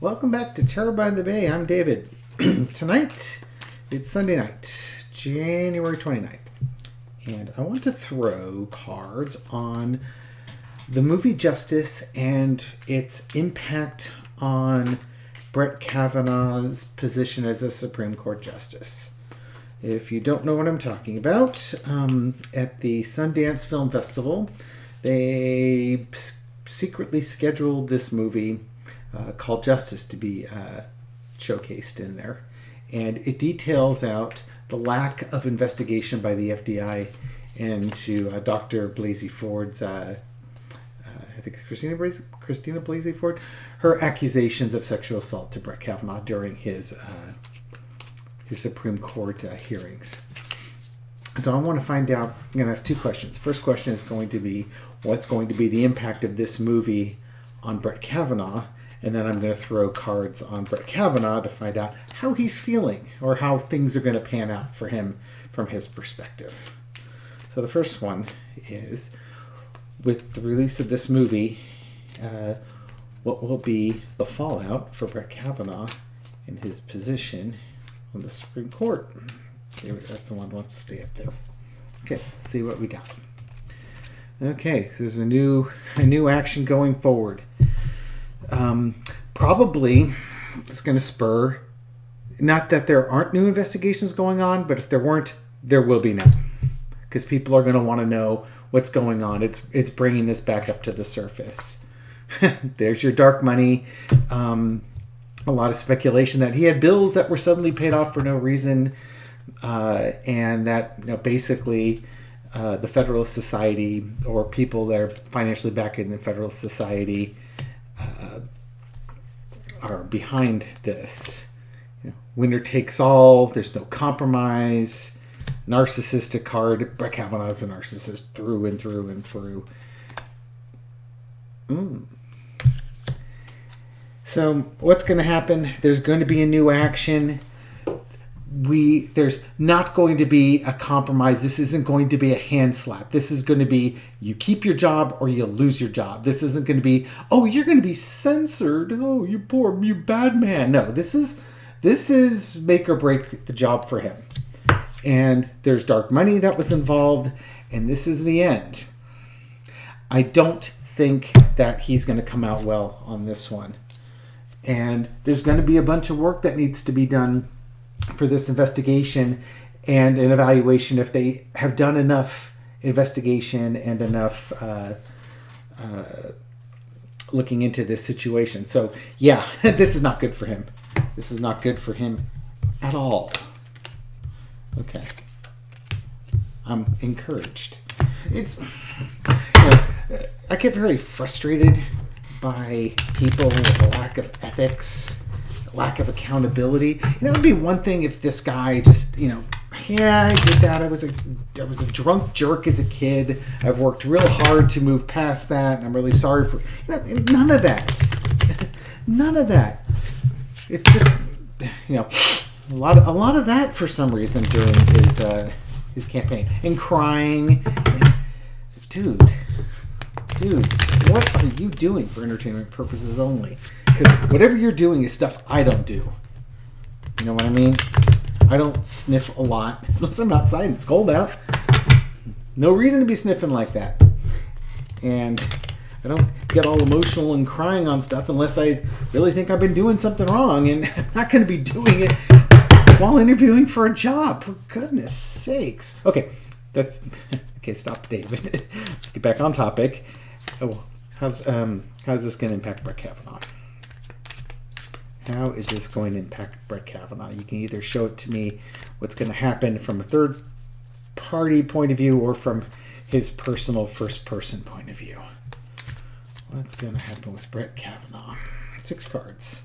Welcome back to Terror by the Bay. I'm David. Tonight, it's Sunday night, January 29th. And I want to throw cards on the movie Justice and its impact on Brett Kavanaugh's position as a Supreme Court Justice. If you don't know what I'm talking about, at the Sundance Film Festival, they secretly scheduled this movie called Justice to be showcased in there. And it details out the lack of investigation by the FBI into Dr. Blasey Ford's, I think it's Christina Blasey Ford, her accusations of sexual assault to Brett Kavanaugh during his Supreme Court hearings. So I want to find out, I'm going to ask two questions. First question is going to be, what's going to be the impact of this movie on Brett Kavanaugh? And then I'm going to throw cards on Brett Kavanaugh to find out how he's feeling or how things are going to pan out for him from his perspective. So the first one is, with the release of this movie, what will be the fallout for Brett Kavanaugh and his position on the Supreme Court? That's the one that wants to stay up there. Okay, let's see what we got. Okay, so there's a new action going forward. Probably it's going to spur, not that there aren't new investigations going on, but if there weren't, there will be now, because people are going to want to know what's going on. It's bringing this back up to the surface. There's your dark money. A lot of speculation that he had bills that were suddenly paid off for no reason, and that basically the Federalist Society or people that are financially backing the Federalist Society are behind this. Winner takes all. There's no compromise. Narcissistic card. Brett Kavanaugh's a narcissist through and through and through. So what's going to happen? There's going to be a new action. There's not going to be a compromise. This isn't going to be a hand slap. This is going to be, you keep your job or you lose your job. This isn't going to be, oh, you're going to be censored. Oh, you bad man. No, this is make or break the job for him. And there's dark money that was involved, and this is the end. I don't think that he's going to come out well on this one. And there's going to be a bunch of work that needs to be done for this investigation and an evaluation if they have done enough investigation and enough looking into this situation. So yeah, this is not good for him. This is not good for him at all. Okay. I'm encouraged. I get very frustrated by people with a lack of ethics, lack of accountability. It would be one thing if this guy just, I did that. I was a drunk jerk as a kid. I've worked real hard to move past that, and I'm really sorry for none of that. None of that. It's just, a lot of that for some reason during his campaign and crying. Dude, what are you doing for entertainment purposes only? Because whatever you're doing is stuff I don't do. You know what I mean? I don't sniff a lot unless I'm outside and it's cold out. No reason to be sniffing like that. And I don't get all emotional and crying on stuff unless I really think I've been doing something wrong, and I'm not going to be doing it while interviewing for a job. For goodness sakes. Okay, stop, David. Let's get back on topic. How's this going to impact Brett Kavanaugh? How is this going to impact Brett Kavanaugh? You can either show it to me what's going to happen from a third party point of view or from his personal first person point of view. What's going to happen with Brett Kavanaugh? 6 cards.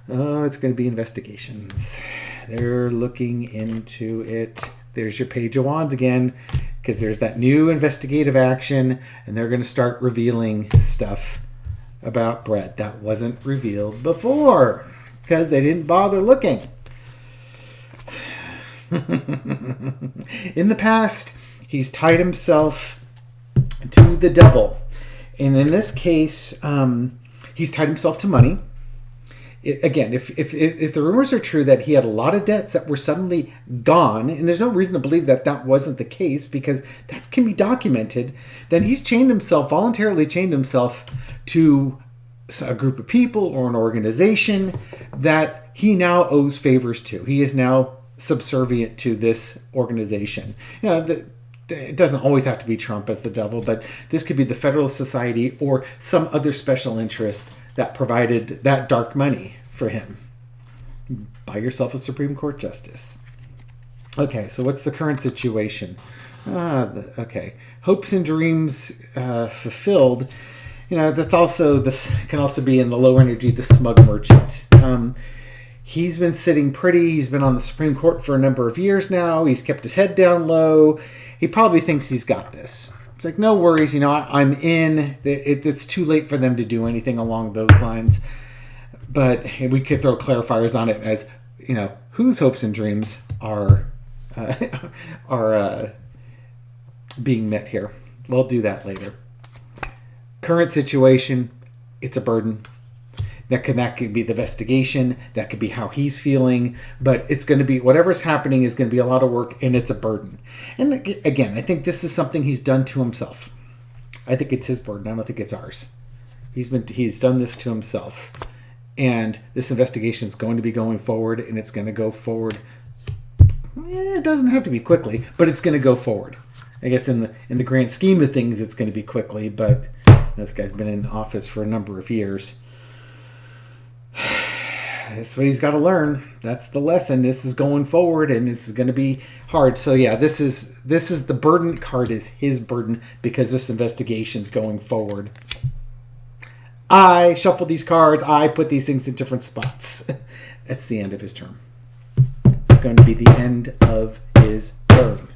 Oh, it's going to be investigations. They're looking into it. There's your Page of Wands again, because there's that new investigative action, and they're going to start revealing stuff about Brett that wasn't revealed before because they didn't bother looking. In the past, he's tied himself to the devil. And in this case, he's tied himself to money. again, if the rumors are true that he had a lot of debts that were suddenly gone, and there's no reason to believe that that wasn't the case because that can be documented, then he's voluntarily chained himself to a group of people or an organization that he now owes favors to. He is now subservient to this organization. It doesn't always have to be Trump as the devil, but this could be the Federalist Society or some other special interest that provided that dark money for him. Buy yourself a Supreme Court justice. Okay, so what's the current situation? Okay, hopes and dreams fulfilled. This can also be in the low energy, the smug merchant. He's been sitting pretty. He's been on the Supreme Court for a number of years now. He's kept his head down low. He probably thinks he's got this. It's like, no worries, I'm in. It's too late for them to do anything along those lines. But we could throw clarifiers on it as, whose hopes and dreams are being met here. We'll do that later. Current situation, it's a burden. That could be the investigation. That could be how he's feeling. But it's going to be, whatever's happening is going to be a lot of work, and it's a burden. And again, I think this is something he's done to himself. I think it's his burden. I don't think it's ours. He's done this to himself. And this investigation is going to be going forward, and it's going to go forward. It doesn't have to be quickly, but it's going to go forward. I guess in the grand scheme of things, it's going to be quickly, but this guy's been in office for a number of years. That's what he's got to learn. That's the lesson. This is going forward, and this is going to be hard. So yeah, this is the burden card is his burden because this investigation's going forward. I shuffle these cards. I put these things in different spots. That's the end of his term. It's going to be the end of his term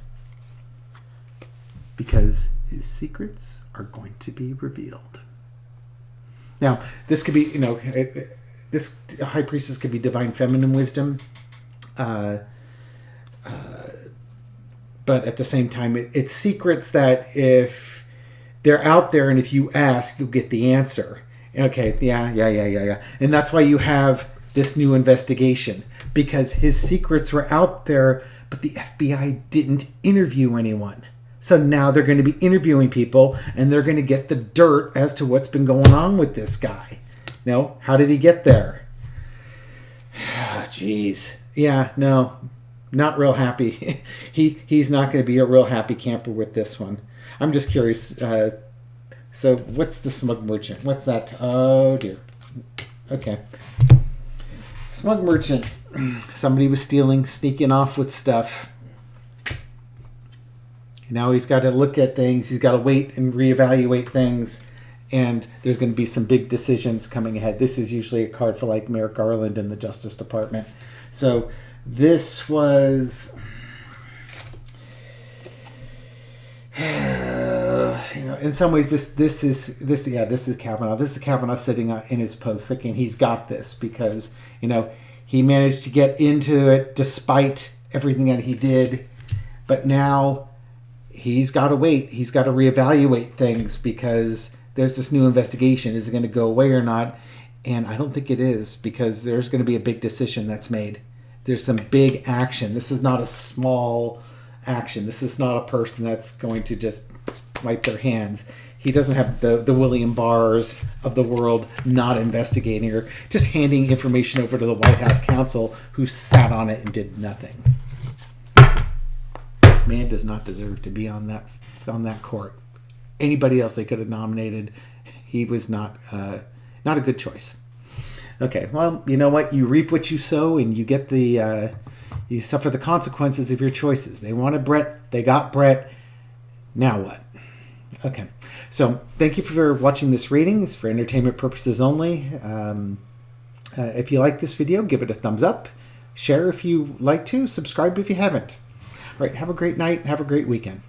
because his secrets are going to be revealed. Now, this could be, this high priestess could be divine feminine wisdom, but at the same time, it's secrets that if they're out there and if you ask, you'll get the answer. Okay, yeah. And that's why you have this new investigation, because his secrets were out there, but the FBI didn't interview anyone. So now they're going to be interviewing people, and they're going to get the dirt as to what's been going on with this guy. How did he get there? Jeez. Yeah, no, not real happy. He's not going to be a real happy camper with this one. I'm just curious. So what's the smug merchant? What's that? Oh, dear. Okay. Smug merchant. Somebody was sneaking off with stuff. Now he's got to look at things. He's got to wait and reevaluate things. And there's going to be some big decisions coming ahead. This is usually a card for like Merrick Garland in the Justice Department. So this was, in some ways this is Kavanaugh. This is Kavanaugh sitting in his post thinking he's got this because he managed to get into it despite everything that he did, but now he's got to wait. He's got to reevaluate things because there's this new investigation. Is it going to go away or not? And I don't think it is, because there's going to be a big decision that's made. There's some big action. This is not a small action. This is not a person that's going to just wipe their hands. He doesn't have the William Barrs of the world not investigating or just handing information over to the White House counsel who sat on it and did nothing. Man does not deserve to be on that court. Anybody else they could have nominated, he was not a good choice. Okay, well, you know what? You reap what you sow, and you get you suffer the consequences of your choices. They wanted Brett, they got Brett. Now what? Okay, so thank you for watching this reading. It's for entertainment purposes only. If you like this video, give it a thumbs up. Share if you like to. Subscribe if you haven't. All right, have a great night. Have a great weekend.